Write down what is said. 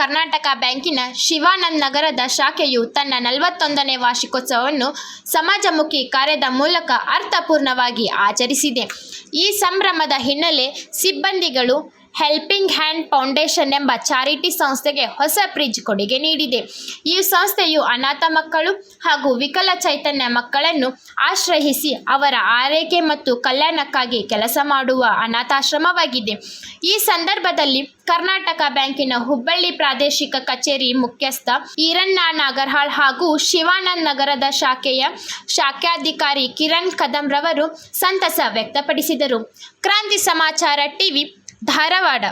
ಕರ್ನಾಟಕ ಬ್ಯಾಂಕಿನ ಶಿವಾನಂದ ನಗರದ ಶಾಖೆಯು ತನ್ನ 41ನೇ ವಾರ್ಷಿಕೋತ್ಸವವನ್ನು ಸಮಾಜಮುಖಿ ಕಾರ್ಯದ ಮೂಲಕ ಅರ್ಥಪೂರ್ಣವಾಗಿ ಆಚರಿಸಿದೆ. ಈ ಸಂಭ್ರಮದ ಹಿನ್ನೆಲೆ ಸಿಬ್ಬಂದಿಗಳು ಹೆಲ್ಪಿಂಗ್ ಹ್ಯಾಂಡ್ ಫೌಂಡೇಶನ್ ಎಂಬ ಚಾರಿಟಿ ಸಂಸ್ಥೆಗೆ ಹೊಸ ಫ್ರಿಡ್ಜ್ ಕೊಡುಗೆ ನೀಡಿದೆ. ಈ ಸಂಸ್ಥೆಯು ಅನಾಥ ಮಕ್ಕಳು ಹಾಗೂ ವಿಕಲಚೇತನ ಮಕ್ಕಳನ್ನು ಆಶ್ರಯಿಸಿ ಅವರ ಆರೈಕೆ ಮತ್ತು ಕಲ್ಯಾಣಕ್ಕಾಗಿ ಕೆಲಸ ಮಾಡುವ ಅನಾಥಾಶ್ರಮವಾಗಿದೆ. ಈ ಸಂದರ್ಭದಲ್ಲಿ ಕರ್ನಾಟಕ ಬ್ಯಾಂಕಿನ ಹುಬ್ಬಳ್ಳಿ ಪ್ರಾದೇಶಿಕ ಕಚೇರಿ ಮುಖ್ಯಸ್ಥ ಈರಣ್ಣ ನಾಗರಹಾಳ್ ಹಾಗೂ ಶಿವಾನಂದ ನಗರದ ಶಾಖೆಯ ಶಾಖಾಧಿಕಾರಿ ಕಿರಣ್ ಕದಂ ರವರು ಸಂತಸ ವ್ಯಕ್ತಪಡಿಸಿದರು. ಕ್ರಾಂತಿ ಸಮಾಚಾರ ಟಿವಿ ಧಾರವಾಡ.